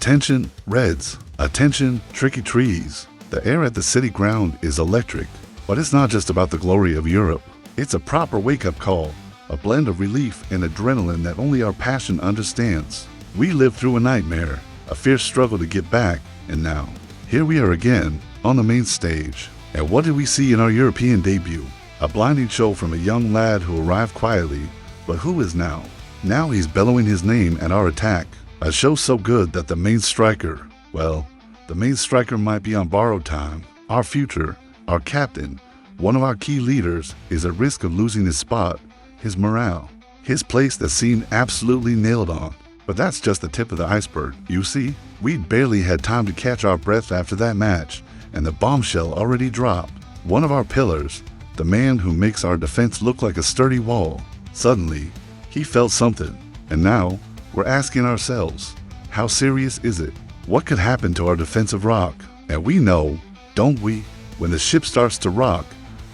Attention, Reds. Attention, Tricky Trees. The air at the city ground is electric, but it's not just about the glory of Europe. It's a proper wake-up call, a blend of relief and adrenaline that only our passion understands. We lived through a nightmare, a fierce struggle to get back, and now, here we are again, on the main stage. And what did we see in our European debut? A blinding show from a young lad who arrived quietly, but who is now? Now he's bellowing his name at our attack. A show so good that the main striker, well, the main striker might be on borrowed time. Our future, our captain, one of our key leaders, is at risk of losing his spot, his morale, his place that seemed absolutely nailed on. But that's just the tip of the iceberg, you see? We'd barely had time to catch our breath after that match, and the bombshell already dropped. One of our pillars, the man who makes our defense look like a sturdy wall. Suddenly, he felt something, and now we're asking ourselves, how serious is it? What could happen to our defensive rock? And we know, don't we? When the ship starts to rock,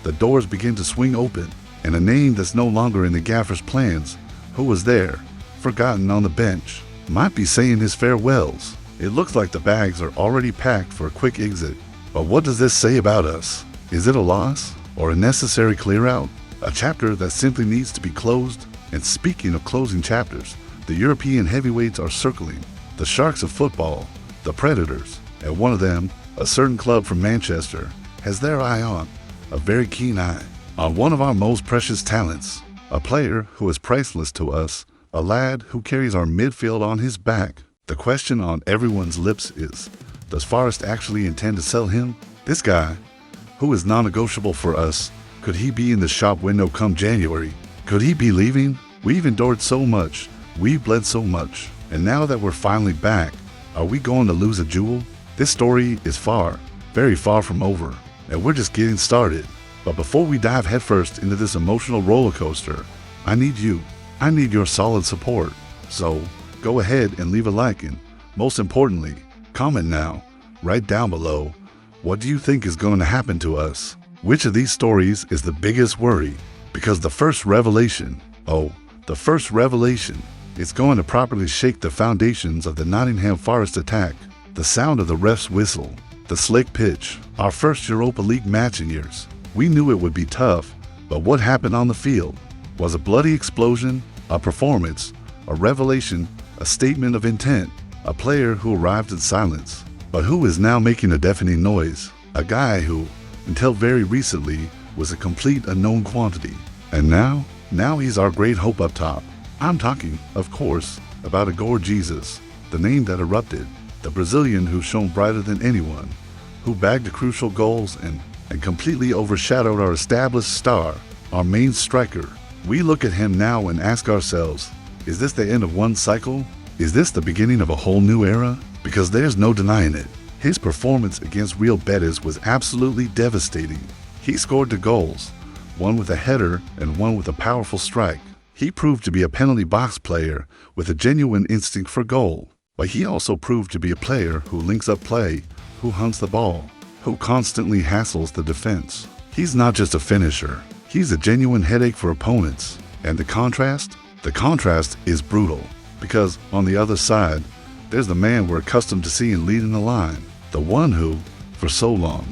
the doors begin to swing open, and a name that's no longer in the gaffer's plans, who was there, forgotten on the bench, might be saying his farewells. It looks like the bags are already packed for a quick exit. But what does this say about us? Is it a loss or a necessary clear out? A chapter that simply needs to be closed? And speaking of closing chapters, the European heavyweights are circling. The Sharks of football, the Predators, and one of them, a certain club from Manchester, has their eye on, a very keen eye, on one of our most precious talents, a player who is priceless to us, a lad who carries our midfield on his back. The question on everyone's lips is, does Forest actually intend to sell him? This guy, who is non-negotiable for us, could he be in the shop window come January? Could he be leaving? We've endured so much, we've bled so much, and now that we're finally back, are we going to lose a jewel? This story is far, very far from over, and we're just getting started. But before we dive headfirst into this emotional roller coaster, I need you. I need your solid support. So go ahead and leave a like, and most importantly, comment now, right down below. What do you think is going to happen to us? Which of these stories is the biggest worry? Because the first revelation, is going to properly shake the foundations of the Nottingham Forest attack. The sound of the ref's whistle, the slick pitch, our first Europa League match in years. We knew it would be tough, but what happened on the field? Was a bloody explosion, a performance, a revelation, a statement of intent, a player who arrived in silence, but who is now making a deafening noise, a guy who, until very recently, was a complete unknown quantity. And now he's our great hope up top. I'm talking, of course, about Igor Jesus, the name that erupted, the Brazilian who shone brighter than anyone, who bagged the crucial goals and completely overshadowed our established star, our main striker. We look at him now and ask ourselves, is this the end of one cycle? Is this the beginning of a whole new era? Because there's no denying it. His performance against Real Betis was absolutely devastating. He scored 2 goals, one with a header and one with a powerful strike. He proved to be a penalty box player with a genuine instinct for goal. But he also proved to be a player who links up play, who hunts the ball, who constantly hassles the defense. He's not just a finisher. He's a genuine headache for opponents. And the contrast? The contrast is brutal. Because on the other side, there's the man we're accustomed to seeing leading the line. The one who, for so long,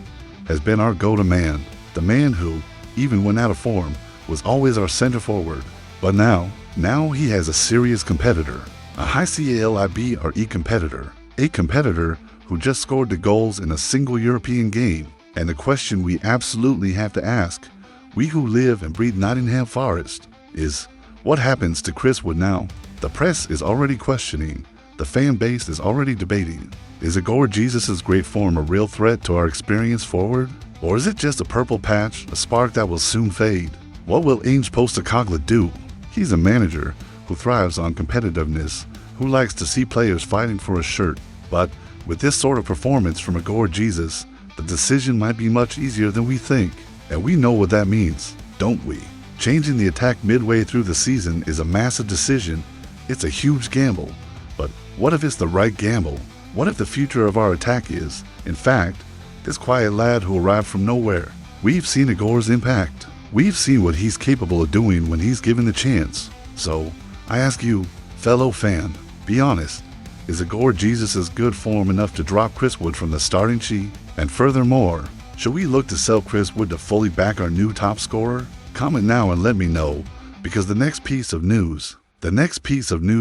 has been our go-to man. The man who, even when out of form, was always our center forward. But now he has a serious competitor. A high CALIBRE competitor. A competitor who just scored 2 goals in a single European game. And the question we absolutely have to ask, we who live and breathe Nottingham Forest, is what happens to Chris Wood now? The press is already questioning. The fan base is already debating. Is Igor Jesus' great form a real threat to our experienced forward? Or is it just a purple patch, a spark that will soon fade? What will Ange Postecoglou do? He's a manager who thrives on competitiveness, who likes to see players fighting for a shirt. But with this sort of performance from Igor Jesus, the decision might be much easier than we think. And we know what that means, don't we? Changing the attack midway through the season is a massive decision. It's a huge gamble. But what if it's the right gamble? What if the future of our attack is, in fact, this quiet lad who arrived from nowhere? We've seen Igor's impact. We've seen what he's capable of doing when he's given the chance. So, I ask you, fellow fan, be honest. Is Igor Jesus' good form enough to drop Chris Wood from the starting sheet? And furthermore, should we look to sell Chris Wood to fully back our new top scorer? Comment now and let me know, because the next piece of news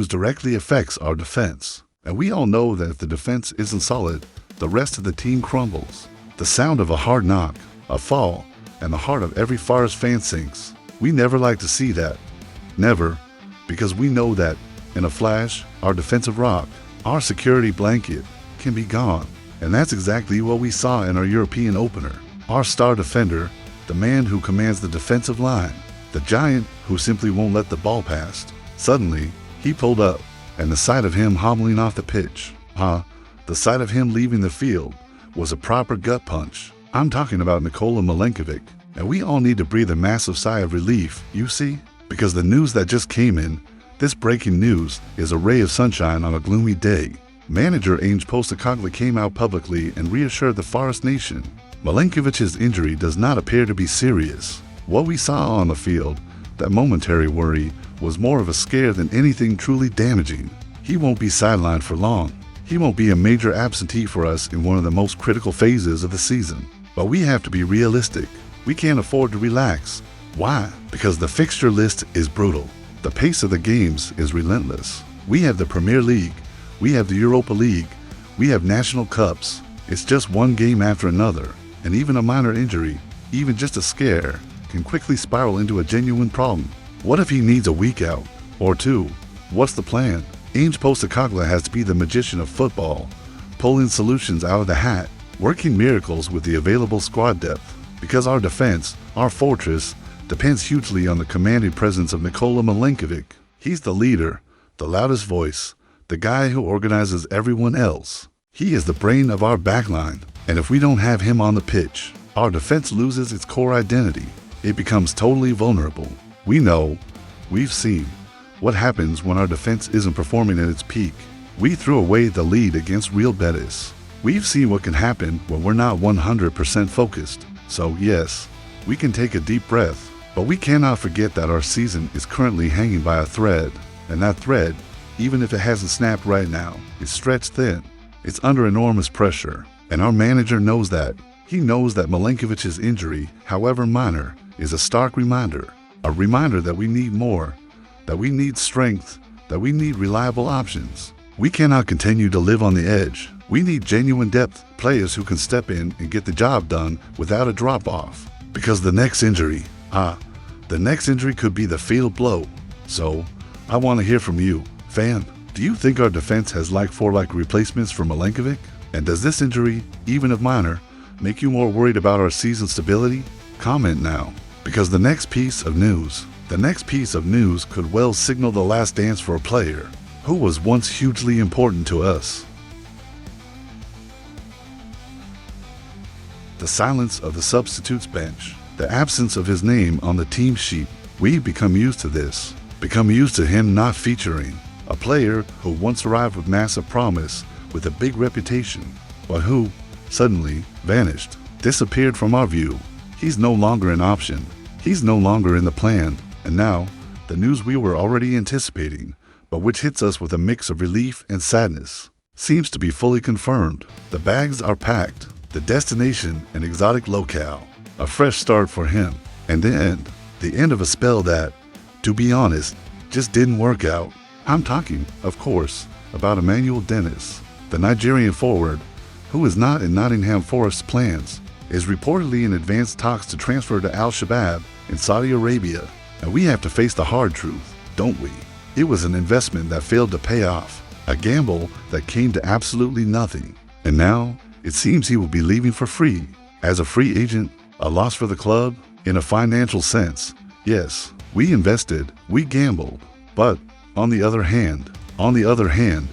directly affects our defense. And we all know that if the defense isn't solid, the rest of the team crumbles. The sound of a hard knock, a fall, and the heart of every Forest fan sinks. We never like to see that. Never, because we know that, in a flash, our defensive rock, our security blanket, can be gone. And that's exactly what we saw in our European opener. Our star defender, the man who commands the defensive line, the giant who simply won't let the ball pass. Suddenly, he pulled up, and the sight of him hobbling off the pitch, the sight of him leaving the field, was a proper gut punch. I'm talking about Nikola Milenkovic, and we all need to breathe a massive sigh of relief, you see? Because the news that just came in, this breaking news, is a ray of sunshine on a gloomy day. Manager Ange Postecoglou came out publicly and reassured the Forest Nation. Milenkovic's injury does not appear to be serious. What we saw on the field, that momentary worry, was more of a scare than anything truly damaging. He won't be sidelined for long. He won't be a major absentee for us in one of the most critical phases of the season. But we have to be realistic. We can't afford to relax. Why? Because the fixture list is brutal. The pace of the games is relentless. We have the Premier League, we have the Europa League, we have national cups. It's just one game after another, and even a minor injury, even just a scare, can quickly spiral into a genuine problem. What if he needs a week out? Or two? What's the plan? Ange Postecoglou has to be the magician of football, pulling solutions out of the hat, working miracles with the available squad depth. Because our defense, our fortress, depends hugely on the commanding presence of Nikola Milenkovic. He's the leader, the loudest voice, the guy who organizes everyone else. He is the brain of our backline, and if we don't have him on the pitch, our defense loses its core identity. It becomes totally vulnerable. We know, we've seen, what happens when our defense isn't performing at its peak. We threw away the lead against Real Betis. We've seen what can happen when we're not 100% focused. So yes, we can take a deep breath. But we cannot forget that our season is currently hanging by a thread, and that thread, even if it hasn't snapped right now, is stretched thin. It's under enormous pressure, and our manager knows that. He knows that Milenkovic's injury, however minor, is a stark reminder. A reminder that we need more, that we need strength, that we need reliable options. We cannot continue to live on the edge. We need genuine depth, players who can step in and get the job done without a drop-off. Because the next injury could be the fatal blow. So, I want to hear from you, fan. Do you think our defense has like-for-like replacements for Milenkovic? And does this injury, even if minor, make you more worried about our season stability? Comment now, because the next piece of news could well signal the last dance for a player who was once hugely important to us. The silence of the substitutes bench. The absence of his name on the team sheet. We've become used to this, become used to him not featuring. A player who once arrived with massive promise, with a big reputation, but who, suddenly, vanished, disappeared from our view. He's no longer an option. He's no longer in the plan. And now, the news we were already anticipating, but which hits us with a mix of relief and sadness, seems to be fully confirmed. The bags are packed, the destination an exotic locale. A fresh start for him, and the end of a spell that, to be honest, just didn't work out. I'm talking, of course, about Emmanuel Dennis, the Nigerian forward, who is not in Nottingham Forest's plans, is reportedly in advanced talks to transfer to Al-Shabaab in Saudi Arabia. And we have to face the hard truth, don't we? It was an investment that failed to pay off, a gamble that came to absolutely nothing. And now, it seems he will be leaving for free, as a free agent. A loss for the club, in a financial sense. Yes, we invested, we gambled, but on the other hand,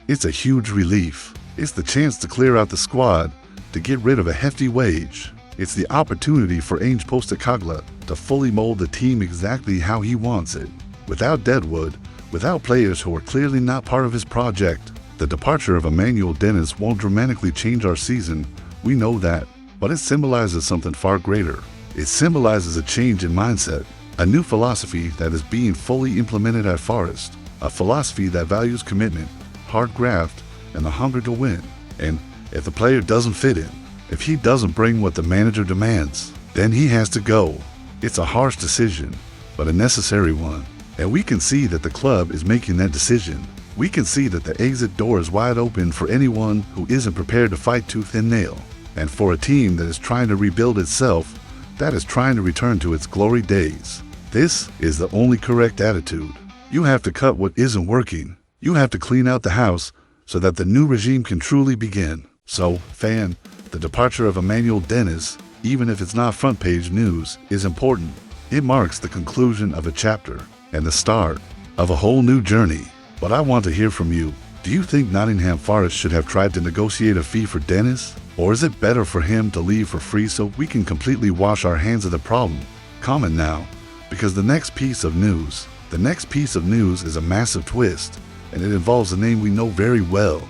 it's a huge relief. It's the chance to clear out the squad, to get rid of a hefty wage. It's the opportunity for Ange Postecoglou to fully mold the team exactly how he wants it. Without Deadwood, without players who are clearly not part of his project, the departure of Emmanuel Dennis won't dramatically change our season. We know that. But it symbolizes something far greater. It symbolizes a change in mindset, a new philosophy that is being fully implemented at Forest, a philosophy that values commitment, hard graft, and the hunger to win. And if the player doesn't fit in, if he doesn't bring what the manager demands, then he has to go. It's a harsh decision, but a necessary one. And we can see that the club is making that decision. We can see that the exit door is wide open for anyone who isn't prepared to fight tooth and nail. And for a team that is trying to rebuild itself, that is trying to return to its glory days, this is the only correct attitude. You have to cut what isn't working. You have to clean out the house so that the new regime can truly begin. So, fan, the departure of Emmanuel Dennis, even if it's not front page news, is important. It marks the conclusion of a chapter and the start of a whole new journey. But I want to hear from you. Do you think Nottingham Forest should have tried to negotiate a fee for Dennis? Or is it better for him to leave for free so we can completely wash our hands of the problem? Comment now, because the next piece of news is a massive twist, and it involves a name we know very well.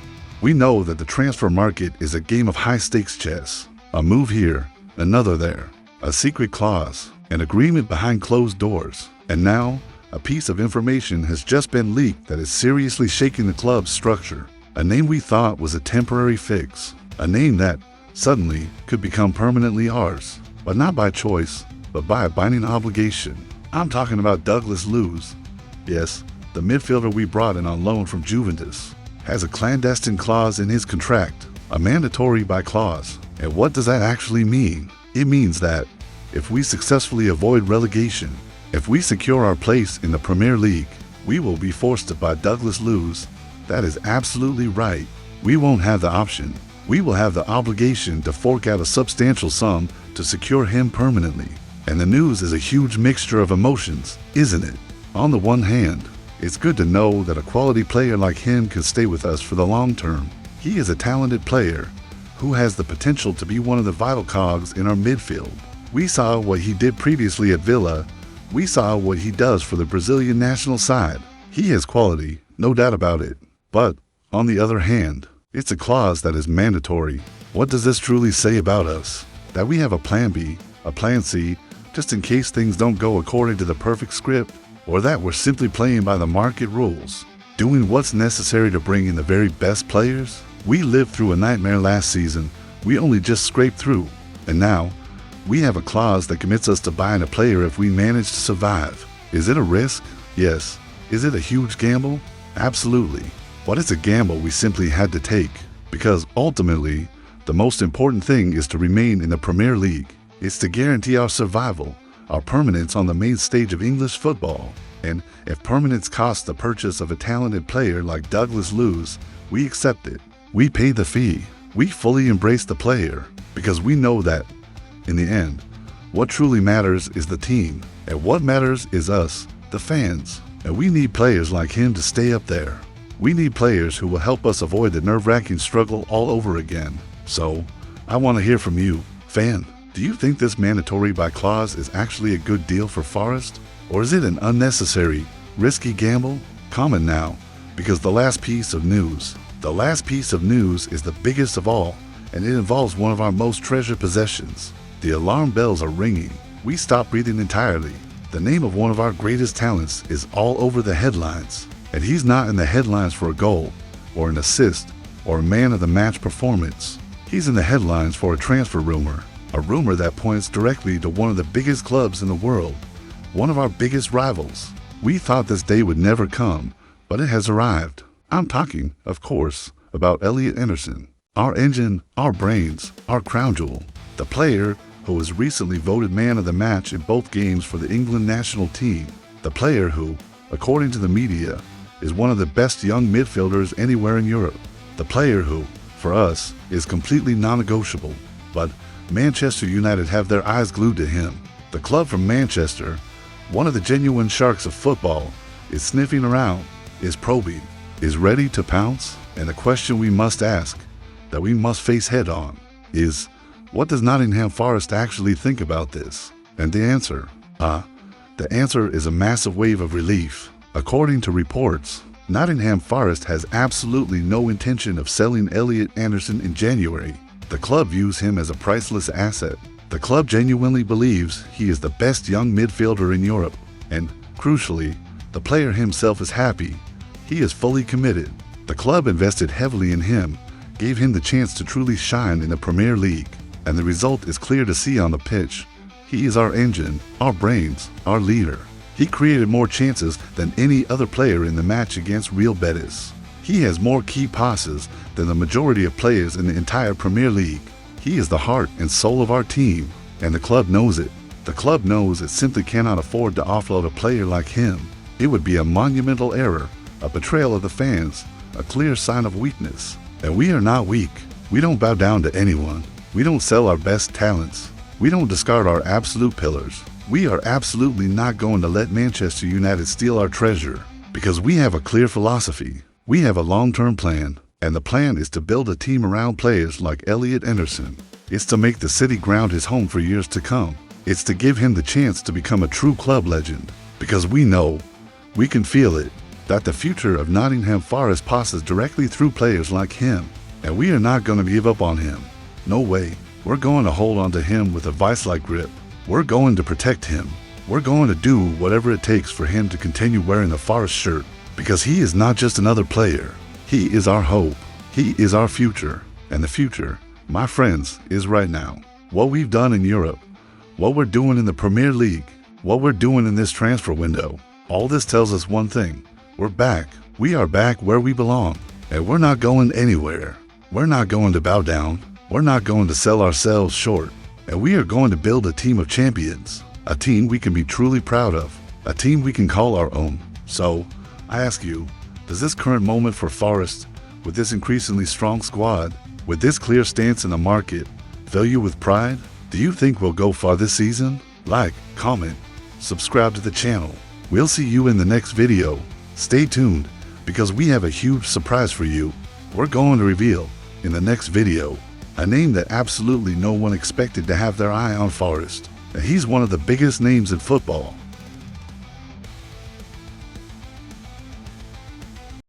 We know that the transfer market is a game of high-stakes chess. A move here, another there, a secret clause, an agreement behind closed doors. And now, a piece of information has just been leaked that is seriously shaking the club's structure. A name we thought was a temporary fix. A name that, suddenly, could become permanently ours. But not by choice, but by a binding obligation. I'm talking about Douglas Luiz. Yes, the midfielder we brought in on loan from Juventus has a clandestine clause in his contract, a mandatory buy clause. And what does that actually mean? It means that if we successfully avoid relegation, if we secure our place in the Premier League, we will be forced to buy Douglas Luiz. That is absolutely right. We won't have the option. We will have the obligation to fork out a substantial sum to secure him permanently. And the news is a huge mixture of emotions, isn't it? On the one hand, it's good to know that a quality player like him can stay with us for the long term. He is a talented player who has the potential to be one of the vital cogs in our midfield. We saw what he did previously at Villa. We saw what he does for the Brazilian national side. He has quality, no doubt about it. But, on the other hand, it's a clause that is mandatory. What does this truly say about us? That we have a plan B, a plan C, just in case things don't go according to the perfect script? Or that we're simply playing by the market rules, doing what's necessary to bring in the very best players? We lived through a nightmare last season. We only just scraped through. And now, we have a clause that commits us to buying a player if we manage to survive. Is it a risk? Yes. Is it a huge gamble? Absolutely. But it's a gamble we simply had to take. Because ultimately, the most important thing is to remain in the Premier League. It's to guarantee our survival, our permanence on the main stage of English football. And if permanence costs the purchase of a talented player like Douglas Luiz, we accept it. We pay the fee. We fully embrace the player. Because we know that, in the end, what truly matters is the team. And what matters is us, the fans. And we need players like him to stay up there. We need players who will help us avoid the nerve-wracking struggle all over again. So, I want to hear from you, fan. Do you think this mandatory buy clause is actually a good deal for Forest? Or is it an unnecessary, risky gamble? Comment now, because the last piece of news is the biggest of all, and it involves one of our most treasured possessions. The alarm bells are ringing. We stop breathing entirely. The name of one of our greatest talents is all over the headlines. And he's not in the headlines for a goal, or an assist, or a man of the match performance. He's in the headlines for a transfer rumor. A rumor that points directly to one of the biggest clubs in the world, one of our biggest rivals. We thought this day would never come, but it has arrived. I'm talking, of course, about Elliot Anderson. Our engine, our brains, our crown jewel. The player who was recently voted man of the match in both games for the England national team. The player who, according to the media, is one of the best young midfielders anywhere in Europe. The player who, for us, is completely non-negotiable. But Manchester United have their eyes glued to him. The club from Manchester, one of the genuine sharks of football, is sniffing around, is probing, is ready to pounce. And the question we must ask, that we must face head on, is, what does Nottingham Forest actually think about this? And the answer is a massive wave of relief. According to reports, Nottingham Forest has absolutely no intention of selling Elliot Anderson in January. The club views him as a priceless asset. The club genuinely believes he is the best young midfielder in Europe. And, crucially, the player himself is happy. He is fully committed. The club invested heavily in him, gave him the chance to truly shine in the Premier League, and the result is clear to see on the pitch. He is our engine, our brains, our leader. He created more chances than any other player in the match against Real Betis. He has more key passes than the majority of players in the entire Premier League. He is the heart and soul of our team, and the club knows it. The club knows it simply cannot afford to offload a player like him. It would be a monumental error, a betrayal of the fans, a clear sign of weakness. And we are not weak. We don't bow down to anyone. We don't sell our best talents. We don't discard our absolute pillars. We are absolutely not going to let Manchester United steal our treasure, because we have a clear philosophy. We have a long-term plan, and the plan is to build a team around players like Elliot Anderson. It's to make the City Ground his home for years to come. It's to give him the chance to become a true club legend, because we know, we can feel it, that the future of Nottingham Forest passes directly through players like him, and we are not going to give up on him. No way. We're going to hold on to him with a vice-like grip. We're going to protect him. We're going to do whatever it takes for him to continue wearing the Forest shirt, because he is not just another player. He is our hope. He is our future. And the future, my friends, is right now. What we've done in Europe, what we're doing in the Premier League, what we're doing in this transfer window, all this tells us one thing. We're back. We are back where we belong. And we're not going anywhere. We're not going to bow down. We're not going to sell ourselves short. And we are going to build a team of champions. A team we can be truly proud of. A team we can call our own. So, I ask you, does this current moment for Forest, with this increasingly strong squad, with this clear stance in the market, fill you with pride? Do you think we'll go far this season? Like, comment, subscribe to the channel. We'll see you in the next video. Stay tuned, because we have a huge surprise for you. We're going to reveal, in the next video, a name that absolutely no one expected to have their eye on Forest. He's one of the biggest names in football.